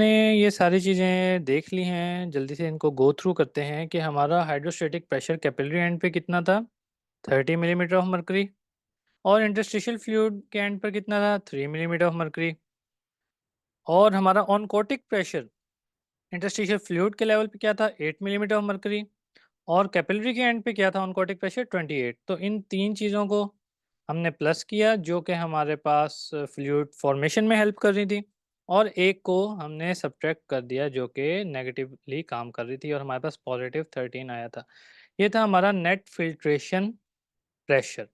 ने ये सारी चीज़ें देख ली हैं, जल्दी से इनको गो थ्रू करते हैं कि हमारा हाइड्रोस्टैटिक प्रेशर कैपिलरी एंड पे कितना था, 30 मिलीमीटर ऑफ मर्करी। और इंटरस्टिशियल फ्लूइड के एंड पर कितना था, 3 मिलीमीटर ऑफ मर्करी। और हमारा ऑनकोटिक प्रेशर इंटरस्टिशियल फ्लूइड के लेवल पे क्या था, 8 मिलीमीटर ऑफ मर्करी। और कैपिलरी के एंड पे क्या था, ऑनकोटिक प्रेशर 28। तो इन तीन चीज़ों को हमने प्लस किया जो कि हमारे पास फ्लूइड फॉर्मेशन में हेल्प कर रही थी, और एक को हमने सब्ट्रैक्ट कर दिया जो कि नेगेटिवली काम कर रही थी, और हमारे पास पॉजिटिव 13 आया था। ये था हमारा नेट फिल्ट्रेशन प्रेशर।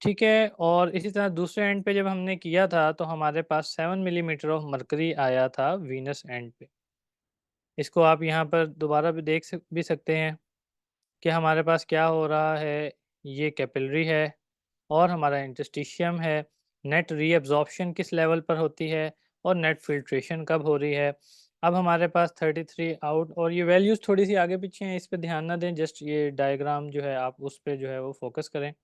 ठीक है, और इसी तरह दूसरे एंड पे जब हमने किया था तो हमारे पास 7 मिलीमीटर ऑफ मरकरी आया था वीनस एंड पे। इसको आप यहाँ पर दोबारा भी भी सकते हैं कि हमारे पास क्या हो रहा है। ये कैपिलरी है और हमारा इंटरस्टिशियम है। नेट रीअब्ज़ॉर्प्शन किस लेवल पर होती है और नेट फ़िल्ट्रेशन कब हो रही है। अब हमारे पास 33 आउट, और ये वैल्यूज़ थोड़ी-सी आगे-पीछे हैं, इस पे ध्यान ना दें, जस्ट ये डायग्राम जो है आप उस पे जो है वो फ़ोकस करें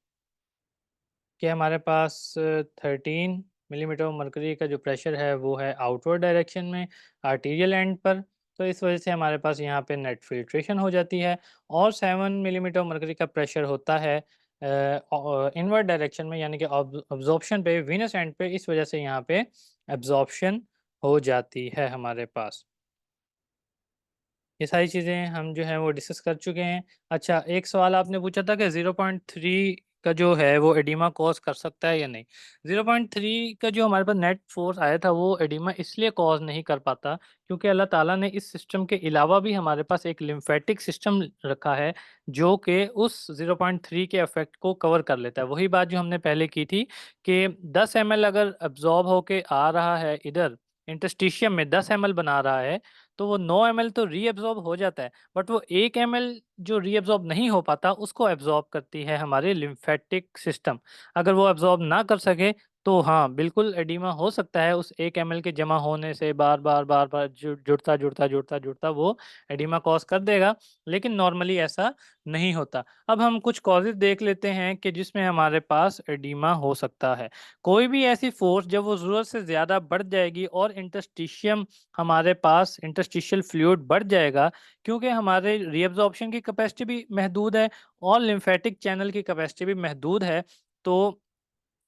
कि हमारे पास 13 मिलीमीटर ऑफ मर्करी का जो प्रेशर है वो है आउटवर्ड डायरेक्शन में, आर्टीरियल एंड पर। तो इस वजह से हमारे पास यहाँ पे नेट फ़िल्ट्रेशन हो जाती है। और 7 मिलीमीटर मर्करी का प्रेशर होता है इनवर्ड डायरेक्शन में, यानी कि अब्ज़ॉर्प्शन पे, वीनस एंड पे। इस वजह से यहाँ पे अब्ज़ॉर्प्शन हो जाती है हमारे पास। ये सारी चीज़ें हम जो है वो डिस्कस कर चुके हैं। अच्छा, एक सवाल आपने पूछा था कि 0.3 का जो है वो एडिमा कॉज़ कर सकता है या नहीं? 0.3 का जो हमारे पास नेट फ़ोर्स आया था वो एडिमा इसलिए कॉज़ नहीं कर पाता क्योंकि अल्लाह ताला ने इस सिस्टम के अलावा भी हमारे पास एक लिम्फेटिक सिस्टम रखा है जो कि उस 0.3 के इफ़ेक्ट को कवर कर लेता है। वही बात जो हमने पहले की थी कि 10 एमएल अगर अब्ज़ॉर्ब होके आ रहा है इधर इंटरस्टिशियम में, 10 एमएल बना रहा है, तो वो 9 एमएल तो रीअब्ज़ॉर्ब हो जाता है, बट वो 1 एमएल जो रीअब्ज़ॉर्ब नहीं हो पाता, उसको एब्ज़ॉर्ब करती है हमारी लिम्फेटिक सिस्टम। अगर वो एब्ज़ॉर्ब ना कर सके, तो हाँ, बिल्कुल एडीमा हो सकता है उस 1 एमएल के जमा होने से, बार-बार, बार-बार जुड़ता वो एडीमा कॉज़ कर देगा, लेकिन नॉर्मली ऐसा नहीं होता। अब हम कुछ कॉज़ेज़ देख लेते हैं कि जिसमें हमारे पास एडीमा हो सकता है। कोई भी ऐसी फ़ोर्स जब वो ज़रूरत से ज़्यादा बढ़ जाएगी और इंटरस्टिशियम हमारे पास इंटरस्टिशियल फ्लूइड बढ़ जाएगा, क्योंकि हमारे रीअब्ज़ॉर्प्शन की कैपेसिटी भी महदूद है और लिम्फेटिक चैनल की कैपेसिटी भी महदूद है। तो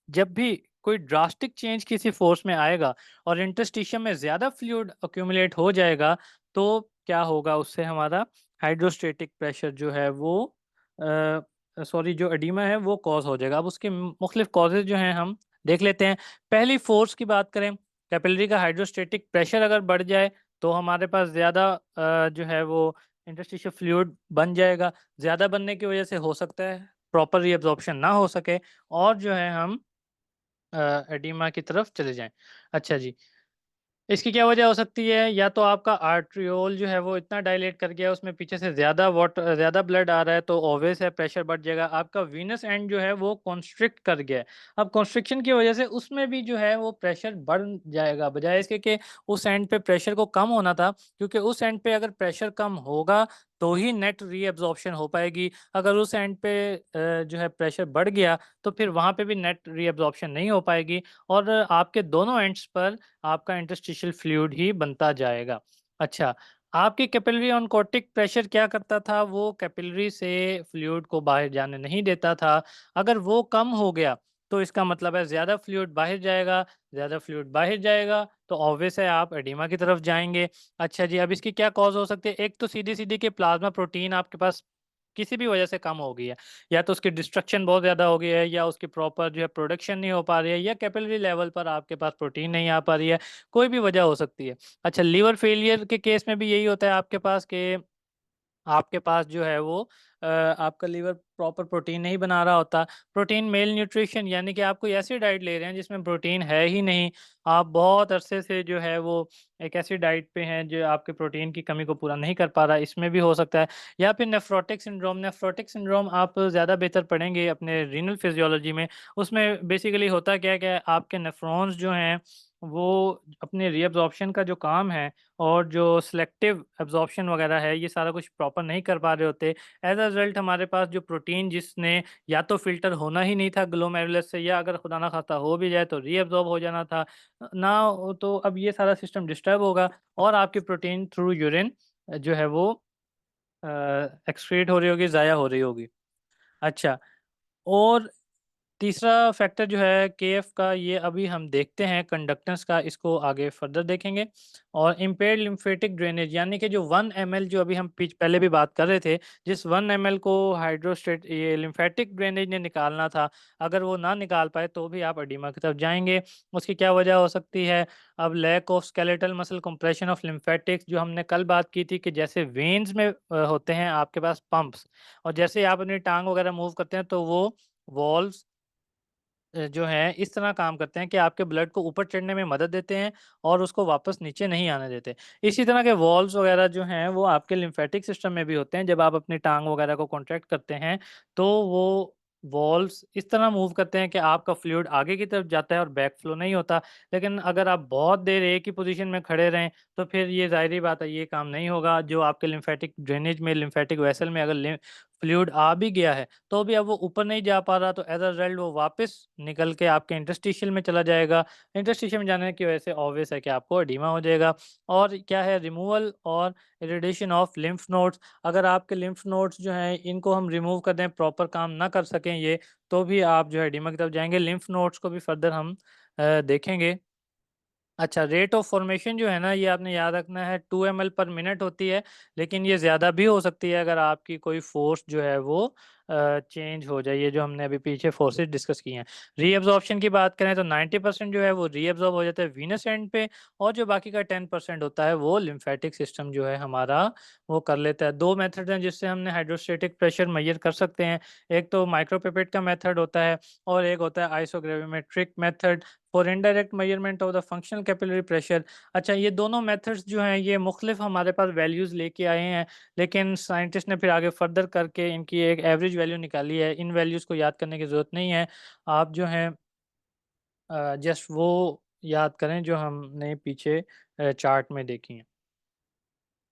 जब भी कोई ड्रास्टिक चेंज किसी फ़ोर्स में आएगा और इंटरस्टिशियम में ज़्यादा फ्लूइड एक्यूमुलेट हो जाएगा, तो क्या होगा उससे हमारा हाइड्रोस्टैटिक प्रेशर जो है वो सॉरी, जो एडिमा है वो कॉज़ हो जाएगा। अब उसके मुख्तलिफ कॉज़ेज़ जो हैं हम देख लेते हैं। पहली फ़ोर्स की बात करें, कैपिलरी का हाइड्रोस्टैटिक प्रेशर अगर बढ़ जाए तो हमारे पास ज़्यादा जो है वो इंटरस्टिशियल फ्लूइड बन जाएगा। ज़्यादा बनने की वज़ह से हो सकता है प्रॉपर रीअब्ज़ॉर्प्शन ना हो सके और जो है हम एडिमा की तरफ चले जाएँ। अच्छा जी, इसकी क्या वजह हो सकती है? या तो आपका आर्टरियोल जो है वो इतना डायलेट कर गया है, उसमें पीछे से ज़्यादा ब्लड आ रहा है, तो ऑब्वियस है प्रेशर बढ़ जाएगा। आपका वीनस एंड जो है वो कॉन्स्ट्रिक्ट कर गया है। अब कॉन्स्ट्रिक्शन की वजह से उसमें भी जो है वो प्रेशर बढ़ जाएगा, बजाय इसके कि उस एंड पे प्रेशर को कम होना था, क्योंकि उस एंड पे अगर प्रेशर कम होगा तो ही नेट रीअब्ज़ॉर्प्शन हो पाएगी। अगर उस एंड पे जो है प्रेशर बढ़ गया तो फिर वहाँ पे भी नेट रीअब्ज़ॉर्प्शन नहीं हो पाएगी, और आपके दोनों एंड्स पर आपका इंटरस्टिशियल फ्लूइड ही बनता जाएगा। अच्छा, आपकी कैपिलरी ऑनकोटिक प्रेशर क्या करता था? वो कैपिलरी से फ्लूइड को बाहर जाने नहीं देता था। अगर वो कम हो गया, तो इसका मतलब है ज़्यादा फ्लूइड बाहर जाएगा, तो ऑब्वियस है आप एडिमा की तरफ जाएँगे। अच्छा जी, अब इसकी क्या कॉज़ हो सकती है? एक तो सीधी-सीधी कि प्लाज़्मा प्रोटीन आपके पास किसी भी वजह से कम हो गई है, या तो उसकी डिस्ट्रक्शन बहुत ज़्यादा हो गई है, या उसकी प्रॉपर जो है प्रोडक्शन नहीं हो पा रही है, या कैपिलरी लेवल पर आपके पास प्रोटीन नहीं आ पा रही है, कोई भी वजह हो सकती है। अच्छा, लीवर फेलियर के केस में भी यही होता है आपके पास कि आपके पास जो है वो आपका लीवर प्रॉपर प्रोटीन नहीं बना रहा होता। प्रोटीन मेल न्यूट्रिशन, यानी कि आप कोई ऐसी डाइट ले रहे हैं जिसमें प्रोटीन है ही नहीं। आप बहुत अरसे से जो है वो एक ऐसी डाइट पे हैं जो आपके प्रोटीन की कमी को पूरा नहीं कर पा रहा है, इसमें भी हो सकता है। या फिर नेफ्रोटिक सिंड्रोम आप ज़्यादा बेहतर पढ़ेंगे अपने रीनल फिजियोलॉजी में। उसमें बेसिकली होता क्या है कि आपके नेफ्रॉन्स जो हैं वो अपने रीअब्ज़ॉर्प्शन का जो काम है और जो सिलेक्टिव एब्ज़ॉर्प्शन वग़ैरह है, ये सारा कुछ प्रॉपर नहीं कर पा रहे होते। एज़ अ रिज़ल्ट हमारे पास जो प्रोटीन जिसने या तो फ़िल्टर होना ही नहीं था ग्लोमेरुलस से, या अगर खुदा ना ख़ास्ता हो भी जाए तो रीअब्ज़ॉर्ब हो जाना था। ना हो तो अब ये सारा सिस्टम डिस्टर्ब होगा और आपकी प्रोटीन थ्रू यूरिन जो है वो अ, एक्सक्रीट हो रही होगी, ज़ाया हो रही होगी। अच्छा, और तीसरा फैक्टर जो है केएफ का, ये अभी हम देखते हैं कंडक्टेंस का, इसको आगे फर्दर देखेंगे। और इम्पेयर्ड लिम्फेटिक ड्रेनेज यानी कि जो 1 एमएल जो अभी हम पहले भी बात कर रहे थे, जिस 1 एमएल को हाइड्रोस्टेट ये लिम्फेटिक ड्रेनेज ने निकालना था, अगर वो ना निकाल पाए तो भी आप एडिमा की तरफ जाएंगे। उसकी क्या वजह हो सकती है? अब lack of skeletal muscle compression of lymphatics, जो हमने कल बात की थी कि जैसे वेन्स में होते हैं आपके पास पंप्स, और जैसे ही आप अपनी टांग वगैरह मूव करते हैं तो वो वॉल्व्स जो हैं इस तरह काम करते हैं कि आपके ब्लड को ऊपर चढ़ने में मदद देते हैं और उसको वापस नीचे नहीं आने देते। इसी तरह के वॉल्व्स वगैरह जो हैं वो आपके लिम्फेटिक सिस्टम में भी होते हैं। जब आप अपनी टाँग वगैरह को कॉन्ट्रैक्ट करते हैं तो वो वॉल्व्स इस तरह मूव करते हैं कि आपका फ्लूइड आगे की तरफ जाता है और बैक फ्लो नहीं होता। लेकिन अगर आप बहुत देर एक ही पोज़ीशन में खड़े रहें तो फिर ये ज़ाहिर-सी बात है ये काम नहीं होगा। जो आपके लिम्फेटिक ड्रेनेज में, लिम्फेटिक वेसल में अगर फ्लूइड आ भी गया है तो भी अब वो ऊपर नहीं जा पा रहा, तो एज़ अ रिज़ल्ट वो वापस निकल के आपके इंटरस्टिशियल में चला जाएगा। इंटरस्टिशियल में जाने की वजह से ऑब्वियस है कि आपको एडिमा हो जाएगा। और क्या है, रिमूवल और इरिटेशन ऑफ लिम्फ नोड्स। अगर आपके लिम्फ नोड्स जो हैं इनको हम रिमूव कर दें, प्रॉपर काम ना कर सकें ये, तो भी आप जो है एडिमा की तरफ जाएँगे। लिम्फ नोड्स को भी फर्दर हम देखेंगे। अच्छा, रेट ऑफ फॉर्मेशन जो है ना, ये आपने याद रखना है 2 एमएल पर मिनट होती है, लेकिन ये ज़्यादा भी हो सकती है अगर आपकी कोई फ़ोर्स जो है वो चेंज हो जाए। ये जो हमने अभी पीछे फ़ोर्सेस डिस्कस किए हैं। रीअब्ज़ॉर्प्शन की बात करें तो 90% जो है वो रीअब्ज़ॉर्ब हो जाता है वीनस एंड पे, और जो बाकी का 10% होता है वो लिम्फेटिक सिस्टम जो है हमारा वो कर लेता है। 2 मेथड हैं जिससे हमने हाइड्रोस्टैटिक प्रेशर मेज़र कर सकते हैं। एक तो माइक्रोपिपेट का मेथड होता है और एक होता है isogravimetric method for indirect measurement of the functional capillary pressure. अच्छा, ये दोनों मेथड्स जो हैं ये मुख्तलिफ हमारे पास वैल्यूज़ लेके आए हैं, लेकिन साइंटिस्ट ने फिर आगे फर्दर करके इनकी एक एवरेज वैल्यू निकाली है। इन वैल्यूज़ को याद करने की ज़रूरत नहीं है। आप जो हैं जस्ट वो याद करें जो हमने पीछे चार्ट में देखी हैं।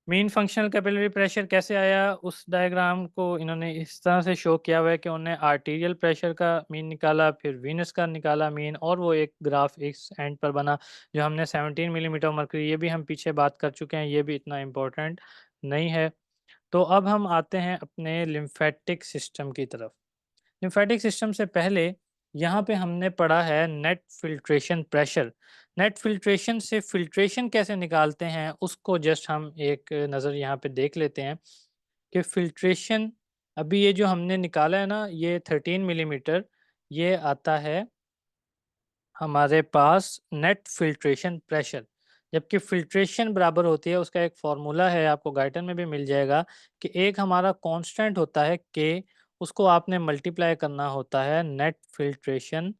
मीन फंक्शनल कैपिलरी प्रेशर कैसे आया, उस डायग्राम को इन्होंने इस तरह से शो किया हुआ है कि उन्होंने आर्टीरियल प्रेशर का मीन निकाला, फिर वीनस का निकाला मीन, और वो एक ग्राफ इस एंड पर बना जो हमने 17 मिलीमीटर मरकरी, ये भी हम पीछे बात कर चुके हैं, ये भी इतना इम्पोर्टेंट नहीं है। तो अब हम आते हैं अपने लिम्फेटिक सिस्टम की तरफ। लिम्फेटिक सिस्टम से पहले यहाँ पे हमने पढ़ा है net filtration pressure. Net filtration से फिल्ट्रेशन कैसे निकालते हैं उसको जस्ट हम एक नज़र यहाँ पे देख लेते हैं कि फिल्ट्रेशन, अभी ये जो हमने निकाला है ना ये 13 मिलीमीटर, ये आता है हमारे पास नेट फ़िल्ट्रेशन प्रेशर। जबकि फ़िल्ट्रेशन बराबर होती है, उसका एक फ़ॉर्मूला है, आपको गाइडन में भी मिल जाएगा कि एक हमारा कांस्टेंट होता है के, उसको आपने मल्टीप्लाई करना होता है नेट फ़िल्ट्रेशन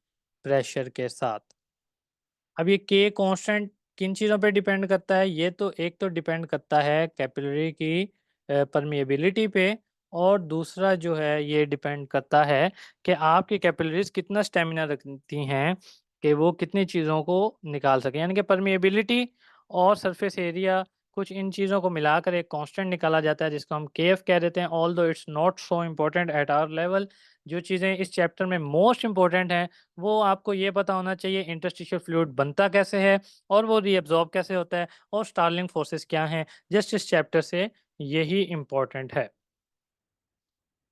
प्रेशर के साथ। अब ये के कांस्टेंट किन चीज़ों पे डिपेंड करता है? ये तो एक तो डिपेंड करता है कैपिलरी की परमिएबिलिटी पे, और दूसरा जो है ये डिपेंड करता है कि आपकी कैपिलरीज़ कितना स्टैमिना रखती हैं कि वो कितनी चीज़ों को निकाल सकें। यानी कि परमिएबिलिटी और सरफेस एरिया, कुछ इन चीज़ों को मिलाकर एक कांस्टेंट निकाला जाता है जिसको हम केएफ कह देते हैं। Although it's not so important at our level. जो चीज़ें इस चैप्टर में मोस्ट इम्पोर्टेंट हैं वो आपको ये पता होना चाहिए, इंटरस्टिशियल फ्लूइड बनता कैसे है और वो रीअब्ज़ॉर्ब कैसे होता है और स्टार्लिंग फोर्सेस क्या हैं। जस्ट इस चैप्टर से यही इम्पोर्टेंट है।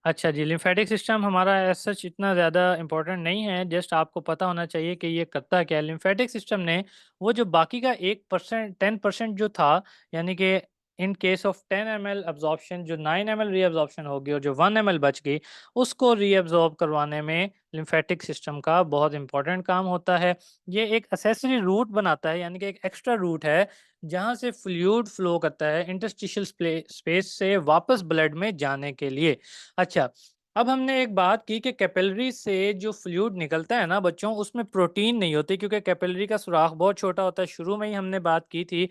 अच्छा जी, लिम्फेटिक सिस्टम हमारा एज़ सच इतना ज़्यादा इम्पोर्टेंट नहीं है, जस्ट आपको पता होना चाहिए कि ये करता क्या है। लिम्फेटिक सिस्टम ने वो जो बाकी का 1% 10% जो था, यानी कि in case of 10 ML absorption जो 9 एमएल रीअब्ज़ॉर्प्शन होगी और जो 1 एमएल बच गई, उसको रीअब्ज़ॉर्ब करवाने में लिम्फेटिक सिस्टम का बहुत इम्पोर्टेंट काम होता है। ये एक एक्सेसरी रूट बनाता है, यानी कि एक एक्स्ट्रा रूट है, जहाँ से फ्लूइड फ्लो करता है इंटरस्टिशियल स्पेस से वापस ब्लड में जाने के लिए। अच्छा, अब हमने एक बात की कि कैपिलरी से जो फ्लूइड निकलता है ना बच्चों, उसमें प्रोटीन नहीं होती क्योंकि कैपिलरी का सुराख बहुत छोटा होता है। शुरू में ही हमने बात की थी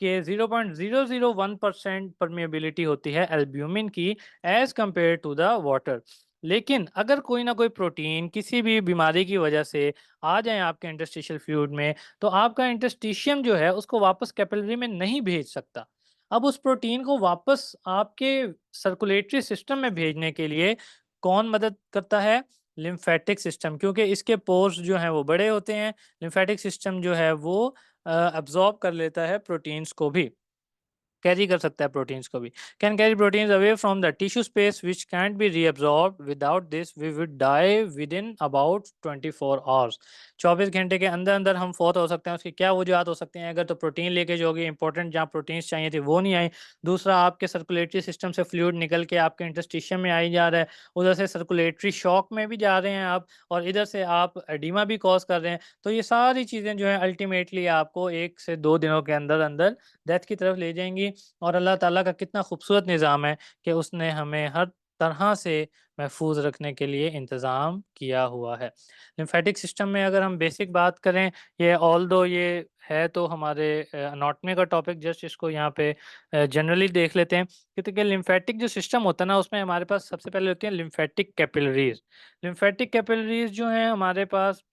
कि 0.001% परमेबिलिटी होती है एल्ब्यूमिन की as compare to the water. लेकिन अगर कोई ना कोई प्रोटीन किसी भी बीमारी की वजह से आ जाए आपके इंटरस्टिशियल फ्लूइड में, तो आपका इंटरस्टिशियम जो है उसको वापस कैपिलरी में नहीं भेज सकता। अब उस प्रोटीन को वापस आपके सर्कुलेटरी सिस्टम में भेजने के लिए कौन मदद करता है? लिम्फेटिक सिस्टम, क्योंकि इसके पोर्स जो हैं वो बड़े होते हैं। लिम्फेटिक सिस्टम जो है वो अब्ज़ॉर्ब कर लेता है प्रोटीन्स को भी। कैरी कर सकता है प्रोटीन्स को भी। Can carry proteins away from the tissue space which can't be reabsorbed, without this we would die within about 24 hours. 24 घंटे के अंदर-अंदर हम फ़ौत हो सकते हैं। उसकी क्या वजूहत हो सकती हैं? अगर तो प्रोटीन लीकेज होगी, इंपॉर्टेंट जहाँ प्रोटीन्स चाहिए थे वो नहीं आई। दूसरा, आपके सर्कुलेटरी सिस्टम से फ्लूइड निकल के आपके इंटरस्टिशियम में आई जा रहा है। उधर से सर्कुलेटरी शॉक में भी जा रहे हैं आप, और इधर से आप एडिमा भी कॉज़ कर रहे हैं। तो ये सारी चीज़ें जो हैं अल्टीमेटली आपको 1 से 2 दिनों के अंदर-अंदर डेथ की तरफ ले जाएँगी। और अल्लाह ताला का कितना खूबसूरत निज़ाम है कि उसने हमें हर तरह से महफूज़ रखने के लिए इंतज़ाम किया हुआ है। लिम्फेटिक सिस्टम में अगर हम बेसिक बात करें, ये ऑल्दो ये है तो हमारे एनाटॉमी का टॉपिक, जस्ट इसको यहाँ पे जनरली देख लेते हैं। कि देखिए लिम्फेटिक जो सिस्टम होता है ना, उसमें हमारे पास सबसे पहले होती हैं लिम्फेटिक कैपिलरीज़। लिम्फेटिक कैपिलरीज़ जो हैं हमारे पास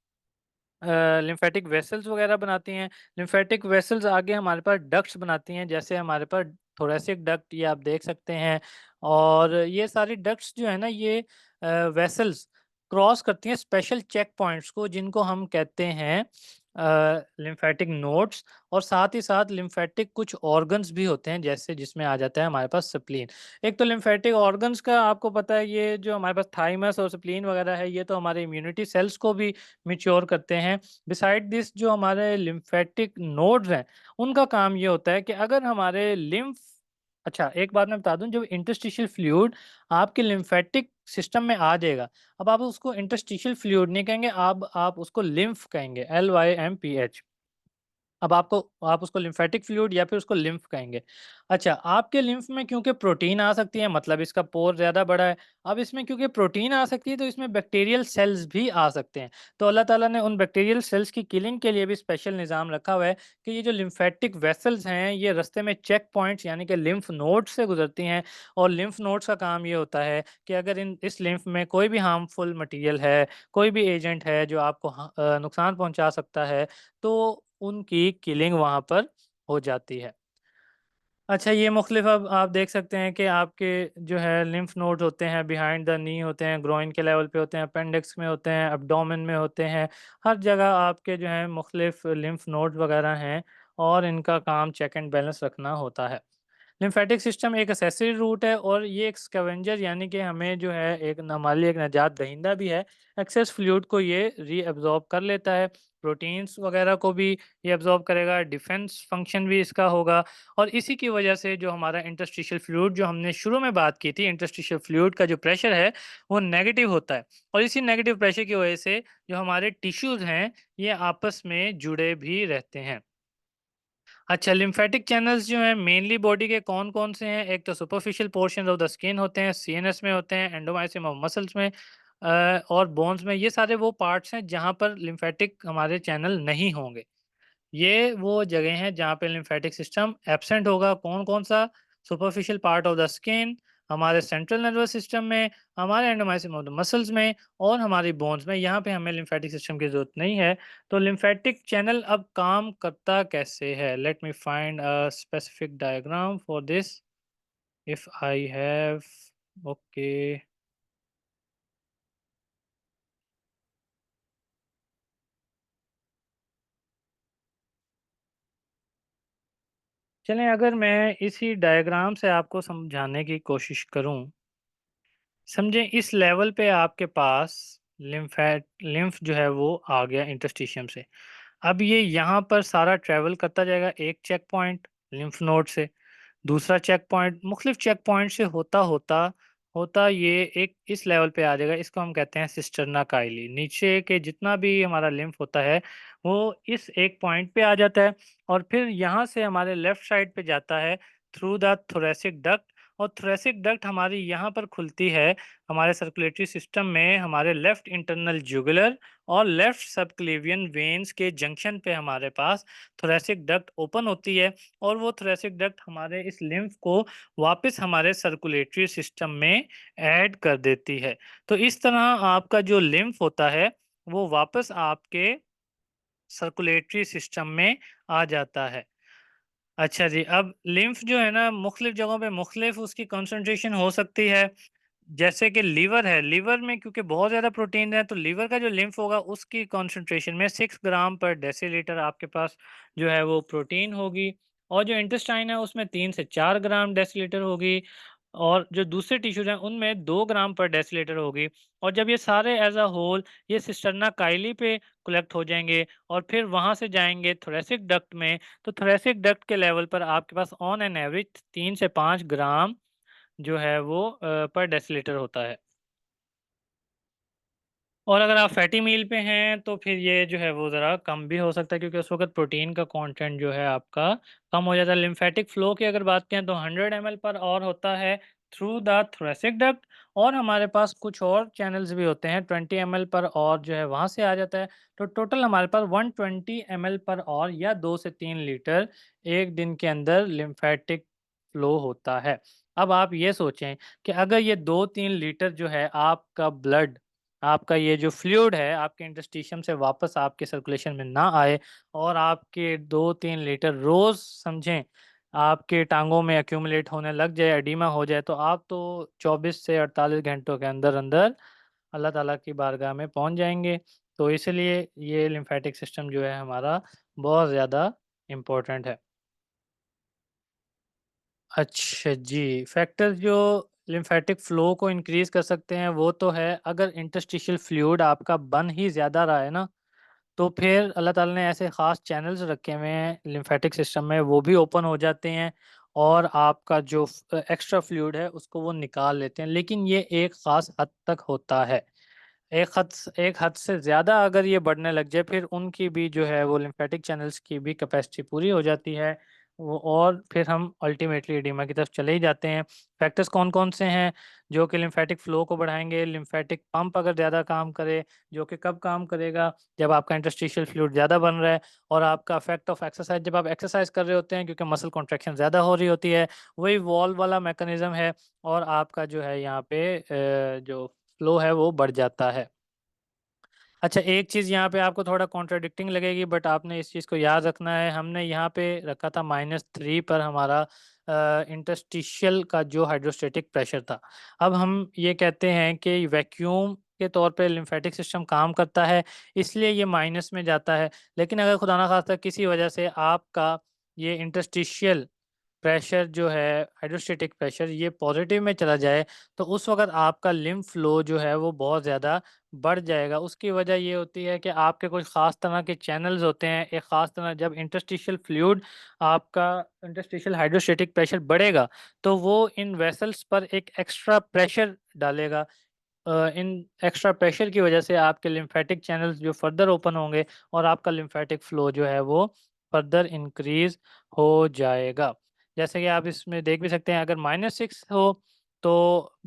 लिम्फेटिक वेसल्स वगैरह बनाती हैं। लिम्फेटिक वेसल्स आगे हमारे पास डक्ट्स बनाती हैं, जैसे हमारे पास थोरैसिक डक्ट ये आप देख सकते हैं। और ये सारी डक्ट्स जो है ना, ये वेसल्स क्रॉस करती हैं स्पेशल चेक पॉइंट्स को, जिनको हम कहते हैं लिम्फेटिक नोड्स। और साथ ही साथ लिम्फेटिक कुछ ऑर्गन्स भी होते हैं, जैसे जिसमें आ जाता है हमारे पास स्प्लीन। एक तो लिम्फेटिक ऑर्गन्स का आपको पता है, ये जो हमारे पास थाइमस और स्प्लीन वगैरह है, ये तो हमारे इम्यूनिटी सेल्स को भी मैच्योर करते हैं। बिसाइड दिस जो हमारे लिम्फेटिक नोड्स हैं, उनका काम ये होता है कि अगर हमारे लिम्फ अच्छा, एक बात मैं बता दूँ, जो इंटरस्टिशियल फ्लूइड आपके लिम्फेटिक सिस्टम में आ जाएगा, अब आप उसको इंटरस्टिशियल फ्लूइड नहीं कहेंगे, अब आप उसको लिम्फ कहेंगे, LYMPH। अब आपको आप उसको लिम्फेटिक फ्लूइड या फिर उसको लिम्फ कहेंगे। अच्छा, आपके लिम्फ में क्योंकि प्रोटीन आ सकती है, मतलब इसका पोर ज़्यादा बड़ा है। अब इसमें क्योंकि प्रोटीन आ सकती है, तो इसमें बैक्टीरियल सेल्स भी आ सकते हैं। तो अल्लाह ताला ने उन बैक्टीरियल सेल्स की किलिंग के लिए भी स्पेशल निज़ाम रखा हुआ है कि ये जो लिम्फेटिक वेसल्स हैं, ये रास्ते में चेक पॉइंट्स यानी कि लिम्फ नोड्स से गुज़रती हैं। और लिम्फ नोड्स का काम ये होता है कि अगर इस लिम्फ में कोई भी हार्मफुल मटीरियल है, कोई भी एजेंट है जो आपको नुकसान पहुँचा सकता है, तो उनकी किलिंग वहाँ पर हो जाती है। अच्छा, ये मुख़्तलिफ़ अब आप देख सकते हैं कि आपके जो है लिम्फ नोड्स होते हैं, बिहाइंड द नी होते हैं, ग्रोइन के लेवल पे होते हैं, अपेंडिक्स में होते हैं, एब्डोमेन में होते हैं। हर जगह आपके जो हैं मुख़्तलिफ़ लिम्फ नोड्स वग़ैरह हैं, और इनका काम चेक एंड बैलेंस रखना होता है। लिम्फेटिक सिस्टम एक एक्सेसरी रूट है, और ये एक स्कैवेंजर यानी कि हमें जो है एक हमारे लिए एक निजात दहिंदा भी है। एक्सेस फ्लूइड को ये रीअब्ज़ॉर्ब कर लेता है, प्रोटीन्स वगैरह को भी ये अब्ज़ॉर्ब करेगा, डिफेंस फंक्शन भी इसका होगा। और इसी की वजह से जो हमारा इंटरस्टिशियल फ्लूइड, जो हमने शुरू में बात की थी, इंटरस्टिशियल फ्लूइड का जो प्रेशर है वो नेगेटिव होता है। और इसी नेगेटिव प्रेशर की वजह से जो हमारे टिश्यूज़ हैं, ये आपस में जुड़े भी रहते हैं। अच्छा, लिम्फेटिक चैनल्स जो हैं मेनली बॉडी के कौन-कौन से हैं? एक तो superficial portions of the skin होते हैं, सीएनएस में होते हैं, एंडोमाइसियम ऑफ मसल्स में और बोन्स में। ये सारे वो पार्ट्स हैं जहाँ पर लिम्फेटिक हमारे चैनल नहीं होंगे। ये वो जगह हैं जहाँ पे लिम्फेटिक सिस्टम एब्सेंट होगा। कौन-कौन सा? Superficial part of the skin, हमारे सेंट्रल नर्वस सिस्टम में, हमारे एंडोमाइसियम ऑफ द मसल्स में, और हमारी बोन्स में। यहाँ पे हमें लिम्फेटिक सिस्टम की ज़रूरत नहीं है। तो लिम्फेटिक चैनल अब काम करता कैसे है? Let me find a specific diagram for this if I have. Okay. चलें, अगर मैं इसी डायग्राम से आपको समझाने की कोशिश करूँ। समझें, इस लेवल पे आपके पास लिम्फ जो है वो आ गया इंटरस्टिशियम से। अब ये यहाँ पर सारा ट्रैवल करता जाएगा, एक चेक पॉइंट लिम्फ नोड से, दूसरा चेक पॉइंट, मुख्तलिफ चेक पॉइंट से होता होता होता ये एक इस लेवल पे आ जाएगा। इसको हम कहते हैं सिस्टर्ना काइली। नीचे के जितना भी हमारा लिम्फ होता है, वो इस एक पॉइंट पे आ जाता है, और फिर यहाँ से हमारे लेफ्ट साइड पे जाता है थ्रू द थोरेसिक डक्ट, और थोरेसिक डक्ट हमारी यहाँ पर खुलती है हमारे सर्कुलेटरी सिस्टम में हमारे लेफ्ट इंटरनल जुगुलर और लेफ्ट सबक्लेवियन वेन्स के जंक्शन पे हमारे पास थोरेसिक डक्ट ओपन होती है और वो थोरेसिक डक्ट हमारे इस लिम्फ को वापस हमारे सर्कुलेटरी सिस्टम में ऐड कर देती है। तो इस तरह आपका जो लिम्फ होता है वो वापस आपके सर्कुलेटरी सिस्टम में आ जाता है। अच्छा जी, अब लिम्फ जो है ना मुख्तलिफ जगहों पे मुख्तलिफ उसकी कंसंट्रेशन हो सकती है। जैसे कि लीवर है, लीवर में क्योंकि बहुत ज़्यादा प्रोटीन है तो लीवर का जो लिम्फ होगा उसकी कंसंट्रेशन में 6 ग्राम पर डेसीलीटर आपके पास जो है वो प्रोटीन होगी और जो इंटेस्टाइन है उसमें 3 से 4 ग्राम डेसीलीटर होगी और जो दूसरे टिश्यूज हैं उनमें 2 ग्राम पर डेसीलीटर होगी। और जब ये सारे एज अ होल ये सिस्टर्ना काइली पे कलेक्ट हो जाएंगे और फिर वहां से जाएंगे थोरेसिक डक्ट में, तो थोरेसिक डक्ट के लेवल पर आपके पास ऑन एन एवरेज 3 से 5 ग्राम जो है वो पर डेसीलीटर होता है। और अगर आप फैटी मील पे हैं तो फिर ये जो है वो ज़रा कम भी हो सकता है क्योंकि उस वक़्त प्रोटीन का कंटेंट जो है आपका कम हो जाता है। लिम्फेटिक फ्लो की अगर बात करें तो 100 एमएल पर ऑवर होता है थ्रू द थोरेसिक डक्ट और हमारे पास कुछ और चैनल्स भी होते हैं 20 एमएल पर ऑवर जो है वहाँ से आ जाता है। तो टोटल हमारे पास 120 एमएल पर ऑवर या 2 से 3 लीटर 1 दिन के अंदर लिम्फेटिक फ्लो होता है। अब आप ये सोचें कि अगर ये 2-3 लीटर जो है आपका ब्लड आपका ये जो फ्लूइड है आपके इंटस्टिशियम से वापस आपके सर्कुलेशन में ना आए और आपके 2-3 लीटर रोज समझें आपके टांगों में एक्यूमुलेट होने लग जाए, एडीमा हो जाए, तो आप तो 24 से 48 घंटों के अंदर अंदर अल्लाह ताला की बारगाह में पहुंच जाएंगे। तो इसलिए ये लिम्फेटिक सिस्टम जो है हमारा बहुत ज़्यादा इम्पोर्टेंट है। अच्छा जी, फैक्टर्स जो लिम्फेटिक फ्लो को इंक्रीज़ कर सकते हैं वो तो है अगर इंटरस्टिशियल फ्लूइड आपका बन ही ज़्यादा रहा है ना, तो फिर अल्लाह ताला ने ऐसे ख़ास चैनल्स रखे हुए हैं लिम्फेटिक सिस्टम में वो भी ओपन हो जाते हैं और आपका जो एक्स्ट्रा फ्लूइड है उसको वो निकाल लेते हैं। लेकिन ये एक ख़ास हद तक होता है। एक हद से ज़्यादा अगर ये बढ़ने लग जाए फिर उनकी भी जो है वो लिम्फेटिक चैनल्स की भी कैपेसिटी पूरी हो जाती है वो और फिर हम अल्टीमेटली एडिमा की तरफ चले ही जाते हैं। फैक्टर्स कौन-कौन से हैं जो कि लिम्फेटिक फ्लो को बढ़ाएँगे? लिम्फेटिक पंप अगर ज़्यादा काम करे, जो कि कब काम करेगा? जब आपका इंटरस्टिशियल फ्लूइड ज़्यादा बन रहा है और आपका इफेक्ट ऑफ एक्सरसाइज़ जब आप एक्सरसाइज़ कर रहे होते हैं क्योंकि मसल कॉन्ट्रैक्शन ज़्यादा हो रही होती है, वही वॉल्व वाला मैकेनिज़्म है और आपका जो है यहाँ पे जो फ्लो है वो बढ़ जाता है। अच्छा, एक चीज़ यहाँ पे आपको थोड़ा कॉन्ट्राडिक्टिंग लगेगी बट आपने इस चीज़ को याद रखना है, हमने यहाँ पे रखा था -3 पर हमारा इंटरस्टिशियल का जो हाइड्रोस्टैटिक प्रेशर था। अब हम ये कहते हैं कि वैक्यूम के तौर पे लिम्फेटिक सिस्टम काम करता है, इसलिए ये माइनस में जाता है। लेकिन अगर खुदा ना ख़ास्ता किसी वजह से आपका ये इंटरस्टिशियल प्रेशर जो है हाइड्रोस्टैटिक प्रेशर ये पॉजिटिव में चला जाए तो उस वक़्त आपका लिम्फ फ्लो जो है वो बहुत ज़्यादा बढ़ जाएगा। उसकी वजह ये होती है कि आपके कुछ ख़ास तरह के चैनल्स होते हैं, एक ख़ास तरह जब इंटरस्टिशियल फ्लूइड आपका इंटरस्टिशियल हाइड्रोस्टैटिक प्रेशर बढ़ेगा, तो वो इन वेसल्स पर एक एक्स्ट्रा प्रेशर डालेगा। इन एक्स्ट्रा प्रेशर की वजह से आपके लिम्फेटिक चैनल्स जो फर्दर ओपन होंगे और आपका लिम्फेटिक फ्लो जो है वो फर्दर इंक्रीज हो जाएगा। जैसे कि आप इसमें देख भी सकते हैं अगर -6 हो तो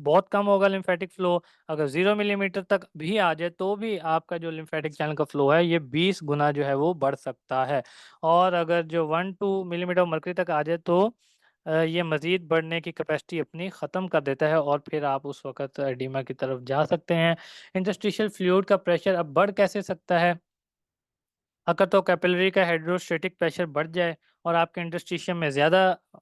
बहुत कम होगा लिम्फेटिक फ्लो, अगर 0 मिलीमीटर तक भी आ जाए तो भी आपका जो लिम्फेटिक चैनल का फ्लो है ये 20 गुना जो है वो बढ़ सकता है। और अगर जो 1-2 मिलीमीटर मरकरी तक आ जाए तो ये मज़ीद बढ़ने की कैपेसिटी अपनी ख़त्म कर देता है और फिर आप उस वक़्त एडिमा की तरफ जा सकते हैं। इंटरस्टिशियल फ्लूइड का प्रेशर अब बढ़ कैसे सकता है? अगर तो कैपिलरी का हाइड्रोस्टैटिक प्रेशर बढ़ जाए और आपके इंटरस्टिशियम में ज़्यादा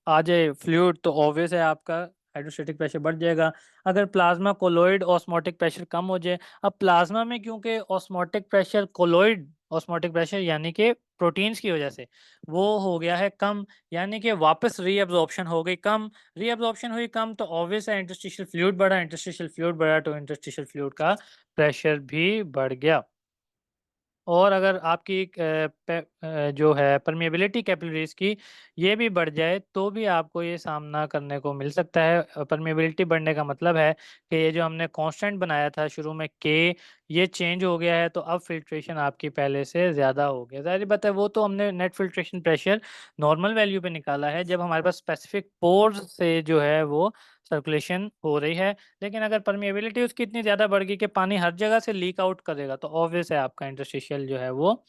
आ जाए फ्लूइड तो ऑब्वियस है आपका हाइड्रोस्टैटिक प्रेशर बढ़ जाएगा। अगर प्लाज्मा कोलॉइड ऑस्मोटिक प्रेशर कम हो जाए, अब प्लाज्मा में क्योंकि osmotic pressure colloid osmotic pressure यानी कि प्रोटीन्स की वजह से वो हो गया है कम, यानी कि वापस रीअब्ज़ॉर्प्शन हो गई कम, रीअब्ज़ॉर्प्शन हुई कम तो ऑब्वियस है इंटरस्टिशियल फ्लूइड बढ़ा, इंटरस्टिशियल फ्लूइड बढ़ा तो इंटरस्टिशियल फ्लूइड का प्रेशर भी बढ़ गया। और अगर आपकी जो है परमिएबिलिटी कैपिलरीज़ की ये भी बढ़ जाए तो भी आपको ये सामना करने को मिल सकता है। परमिएबिलिटी बढ़ने का मतलब है कि ये जो हमने कांस्टेंट बनाया था शुरू में ये चेंज हो गया है, तो अब फ़िल्ट्रेशन आपकी पहले से ज़्यादा हो गया। ज़ाहिर-सी बात है, वो तो हमने net filtration pressure normal value पे निकाला है, जब हमारे पास स्पेसिफ़िक पोर्स से जो है वो सर्कुलेशन हो रही है। लेकिन अगर परमिएबिलिटी उसकी इतनी ज़्यादा बढ़ गई कि पानी हर जगह से लीक आउट करेगा, तो ऑब्वियस है आपका इंटरस्टिशियल जो है वो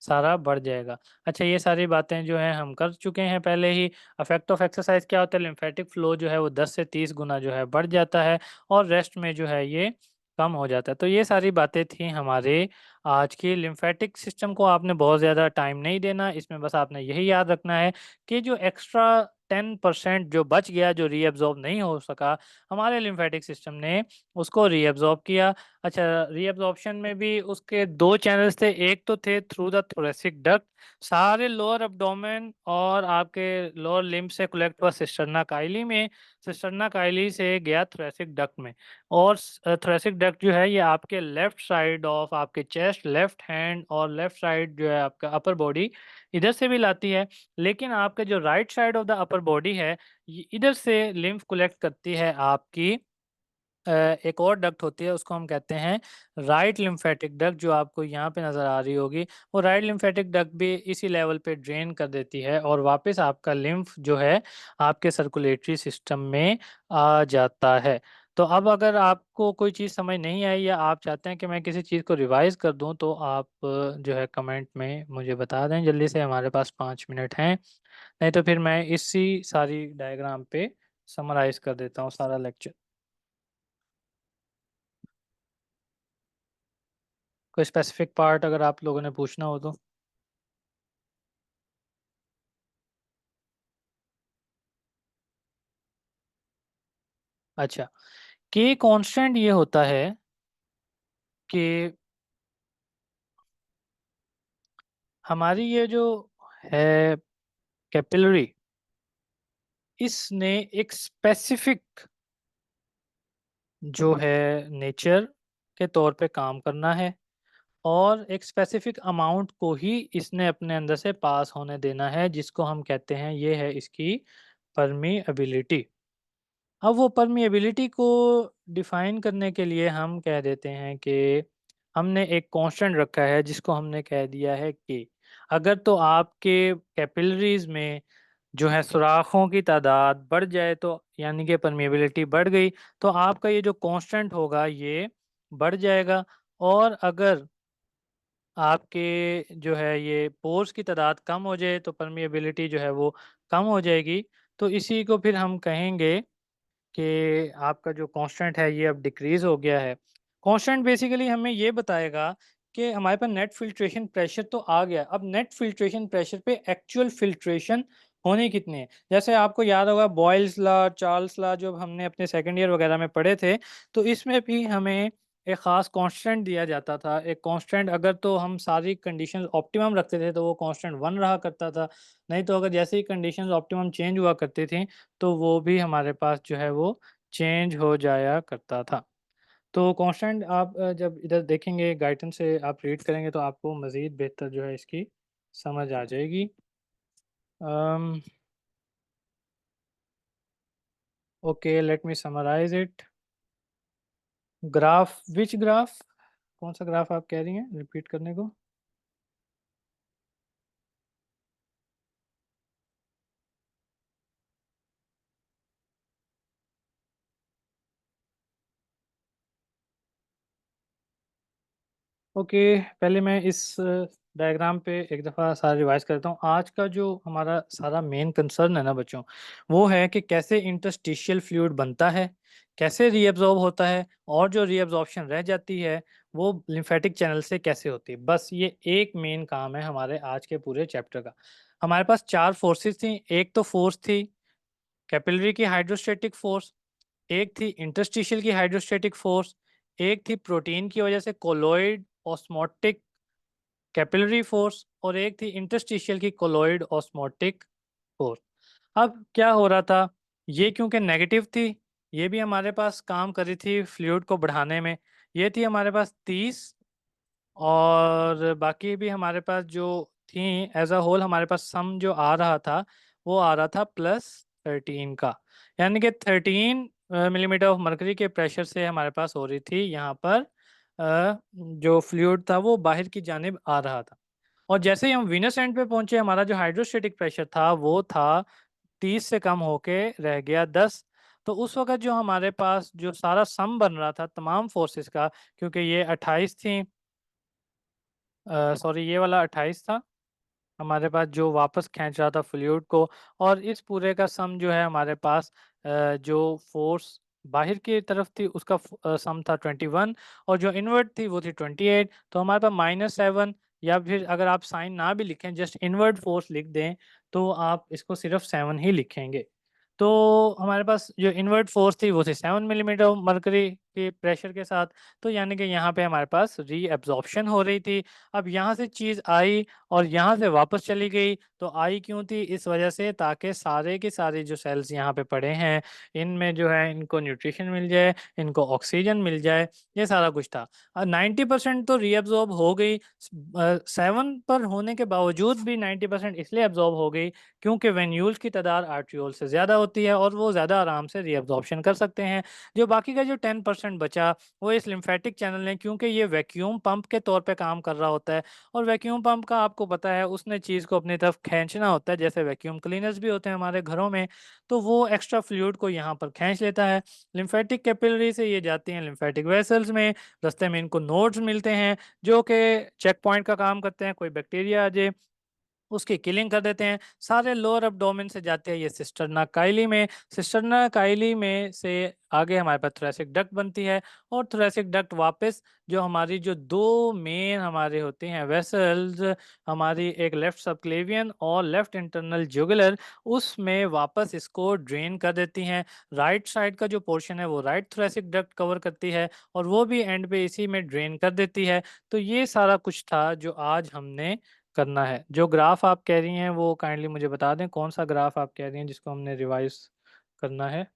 सारा बढ़ जाएगा। अच्छा, ये सारी बातें जो हैं हम कर चुके हैं पहले ही। इफ़ेक्ट ऑफ एक्सरसाइज़ क्या होता है? लिम्फेटिक फ्लो जो है वो 10 से 30 गुना जो है बढ़ जाता है और रेस्ट में जो है ये कम हो जाता है। तो ये सारी बातें थी हमारे आज की। लिम्फेटिक सिस्टम को आपने बहुत ज़्यादा टाइम नहीं देना, इसमें बस आपने यही याद रखना है कि जो एक्स्ट्रा 10% जो बच गया, जो रीअब्ज़ॉर्ब नहीं हो सका, हमारे लिम्फेटिक सिस्टम ने उसको रीअब्ज़ॉर्ब किया। अच्छा, रीअब्ज़ॉर्प्शन में भी उसके 2 चैनल्स थे, एक तो थे थ्रू द थोरैसिक डक्ट, सारे लोअर एब्डोमेन और आपके लोअर लिम्ब से कलेक्ट हुआ सिस्टर्ना काइली में, सिस्टर्ना काइली से गया थोरैसिक डक्ट में। और थोरैसिक डक्ट जो है ये आपके लेफ्ट साइड ऑफ आपके चेस्ट, लेफ्ट हैंड और लेफ्ट साइड जो है आपका अपर बॉडी इधर से भी लाती है। लेकिन आपके जो right side of the upper body है, ये इधर से लिम्फ कलेक्ट करती है आपकी एक और डक्ट होती है, उसको हम कहते हैं राइट लिम्फेटिक डक्ट, जो आपको यहाँ पे नज़र आ रही होगी। वो राइट लिम्फेटिक डक्ट भी इसी लेवल पे ड्रेन कर देती है और वापस आपका लिम्फ जो है आपके सर्कुलेटरी सिस्टम में आ जाता है। तो अब अगर आपको कोई चीज़ समझ नहीं आई या आप चाहते हैं कि मैं किसी चीज़ को रिवाइज़ कर दूँ, तो आप जो है कमेंट में मुझे बता दें जल्दी से, हमारे पास 5 मिनट हैं। नहीं तो फिर मैं इसी सारी डायग्राम पे समराइज़ कर देता हूँ सारा लेक्चर। कोई स्पेसिफिक पार्ट अगर आप लोगों ने पूछना हो तो? अच्छा, के कांस्टेंट ये होता है कि हमारी ये जो है कैपिलरी, इसने एक स्पेसिफिक जो है नेचर के तौर पे काम करना है और एक स्पेसिफिक अमाउंट को ही इसने अपने अंदर से पास होने देना है, जिसको हम कहते हैं ये है इसकी परमीएबिलिटी। अब वो परमिएबिलिटी को डिफाइन करने के लिए हम कह देते हैं कि हमने एक कांस्टेंट रखा है, जिसको हमने कह दिया है कि अगर तो आपके कैपिलरीज में जो है सुराखों की तादाद बढ़ जाए, तो यानी कि परमिएबिलिटी बढ़ गई, तो आपका ये जो कांस्टेंट होगा ये बढ़ जाएगा। और अगर आपके जो है ये पोर्स की तादाद कम हो जाए, तो परमिएबिलिटी जो है वो कम हो जाएगी। तो इसी को फिर हम कहेंगे कि आपका जो कांस्टेंट है ये अब डिक्रीज़ हो गया है। कांस्टेंट बेसिकली हमें ये बताएगा कि हमारे पास नेट फ़िल्ट्रेशन प्रेशर तो आ गया, अब नेट फ़िल्ट्रेशन प्रेशर पे एक्चुअल फ़िल्ट्रेशन होनी कितनी है? जैसे आपको याद होगा बॉयल्स लॉ, चार्ल्स लॉ जब हमने अपने सेकंड ईयर वगैरह में पढ़े थे, तो इसमें भी हमें एक ख़ास कांस्टेंट दिया जाता था। एक कांस्टेंट अगर तो हम सारी कंडीशंस ऑप्टिमम रखते थे, तो वो कांस्टेंट 1 रहा करता था। नहीं तो अगर जैसे ही कंडीशंस ऑप्टिमम चेंज हुआ करती थी, तो वो भी हमारे पास जो है वो चेंज हो जाया करता था। तो कांस्टेंट आप जब इधर देखेंगे गाइडेंस से आप रीड करेंगे, तो आपको मज़ीद बेहतर जो है इसकी समझ आ जाएगी। Um, okay, let me summarise it. Graph, which graph? कौन-सा ग्राफ आप कह रही हैं रिपीट करने को? ओके, पहले मैं इस डायग्राम पे एक दफ़ा सारा रिवाइज़ करता हूँ। आज का जो हमारा सारा मेन कंसर्न है ना बच्चों, वो है कि कैसे इंटरस्टिशियल फ्लूइड बनता है, कैसे रीअब्ज़ॉर्ब होता है और जो रीअब्ज़ॉर्प्शन रह जाती है, वो लिम्फेटिक चैनल से कैसे होती है। बस ये एक मेन काम है हमारे आज के पूरे चैप्टर का। हमारे पास 4 फ़ोर्सेस थी, एक तो फ़ोर्स थी कैपिलरी की हाइड्रोस्टैटिक फ़ोर्स, एक थी इंटरस्टिशियल की हाइड्रोस्टैटिक फ़ोर्स, एक थी प्रोटीन की वजह से कोलॉइड ऑस्मोटिक कैपिलरी फ़ोर्स और एक थी इंटरस्टिशियल की कोलॉइड ऑस्मोटिक फ़ोर्स। अब क्या हो रहा था, ये क्योंकि नेगेटिव थी, ये भी हमारे पास काम कर रही थी फ्लूइड को बढ़ाने में। ये थी हमारे पास 30 और बाकी भी हमारे पास जो थी एज़ अ होल हमारे पास सम जो आ रहा था, वो आ रहा था +13 का। यानी कि 13 मिलीमीटर ऑफ मर्करी के प्रेशर से हमारे पास हो रही थी यहाँ पर जो फ्लूइड था वो बाहर की जानिब आ रहा था। और जैसे ही हम वीनस एंड पे पहुंचे, हमारा जो हाइड्रोस्टेटिक प्रेशर था वो था 30 से कम होके रह गया 10। तो उस वक्त जो हमारे पास जो सारा सम बन रहा था तमाम फोर्सेस का, क्योंकि ये 28 थी, सॉरी ये वाला 28 था हमारे पास जो वापस खींच रहा था फ्लूइड को, और इस पूरे का सम जो है हमारे पास जो फोर्स बाहर की तरफ थी उसका सम था 21, और जो इनवर्ट थी वो थी 28। तो हमारे पास -7, या फिर अगर आप साइन ना भी लिखें जस्ट इनवर्ट फोर्स लिख दें तो आप इसको सिर्फ 7 ही लिखेंगे। तो हमारे पास जो इनवर्ट फोर्स थी वो थी 7 मिलीमीटर मरकरी के प्रेशर के साथ। तो यानी कि यहाँ पे हमारे पास री एब्जॉर्प्शन हो रही थी। अब यहाँ से चीज़ आई और यहाँ से वापस चली गई। तो आई क्यों थी? इस वजह से ताकि सारे के सारे जो सेल्स यहाँ पे पड़े हैं इनमें जो है इनको न्यूट्रिशन मिल जाए, इनको ऑक्सीजन मिल जाए, ये सारा कुछ था। 90% तो रीअब्जॉर्ब हो गई। 7 पर होने के बावजूद भी 90% इसलिए एब्जॉर्ब हो गई क्योंकि वेन्यूल्स की तादाद आर्ट्रियोल से ज़्यादा होती है और वो ज़्यादा आराम से रीअब्जॉर्प्शन कर सकते हैं। जो बाकी का जो 10% बचा वो इस लिम्फेटिक चैनल ने, क्योंकि ये वैक्यूम पंप के तौर पे काम कर रहा होता है, और वैक्यूम पंप का आपको पता है उसने चीज़ को अपनी तरफ खींचना होता है, जैसे वैक्यूम क्लीनर्स भी होते हैं हमारे घरों में। तो वो एक्स्ट्रा फ्लूइड को यहाँ पर खींच लेता है। लिम्फेटिक कैपिलरी से ये जाती हैं लिम्फेटिक वेसल्स में। रास्ते में इनको नोड्स मिलते हैं जो कि चेक पॉइंट का काम करते हैं। कोई बैक्टीरिया आ जाए उसकी किलिंग कर देते हैं। सारे लोअर एब्डोमेन से जाते हैं ये सिस्टरना काइली में। सिस्टरना काइली में से आगे हमारे पास थोरेसिक डक्ट बनती है, और थोरेसिक डक्ट वापस जो हमारी जो दो मेन हमारे होते हैं वेसल्स, हमारी एक लेफ्ट सबक्लेवियन और लेफ्ट इंटरनल जुगुलर, उसमें वापस इसको ड्रेन कर देती हैं। राइट साइड का जो पोर्शन है वो राइट थोरेसिक डक्ट कवर करती है, और वो भी एंड पे इसी में ड्रेन कर देती है। तो ये सारा कुछ था जो आज हमने करना है। जो ग्राफ आप कह रही हैं वो काइंडली मुझे बता दें, कौन सा ग्राफ आप कह रही हैं जिसको हमने रिवाइज करना है?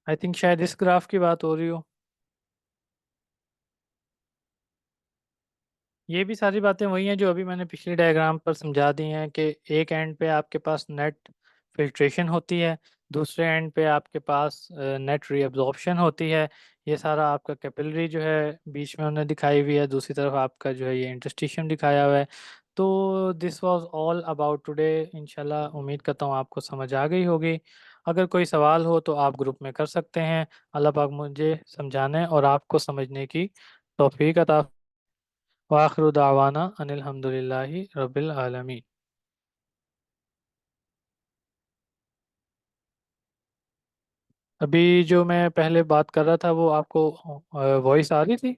आई थिंक शायद इस ग्राफ की बात हो रही हो। ये भी सारी बातें वही हैं जो अभी मैंने पिछले डायग्राम पर समझा दी हैं कि एक एंड पे आपके पास नेट फिल्ट्रेशन होती है, दूसरे एंड पे आपके पास नेट रीअब्जॉर्प्शन होती है। ये सारा आपका कैपिलरी जो है बीच में उन्होंने दिखाई हुई है, दूसरी तरफ आपका जो है ये इंटरस्टिशियम दिखाया हुआ है। तो this was all about today. इंशाल्लाह उम्मीद करता हूँ आपको समझ आ गई होगी। अगर कोई सवाल हो तो आप ग्रुप में कर सकते हैं। अल्लाह पाक मुझे समझाने और आपको समझने की तौफीक अता। वाखिर दावाना अनिल हम्दुलिल्लाहि रब्बिल आलमीन। अभी जो मैं पहले बात कर रहा था वो आपको वॉइस आ रही थी?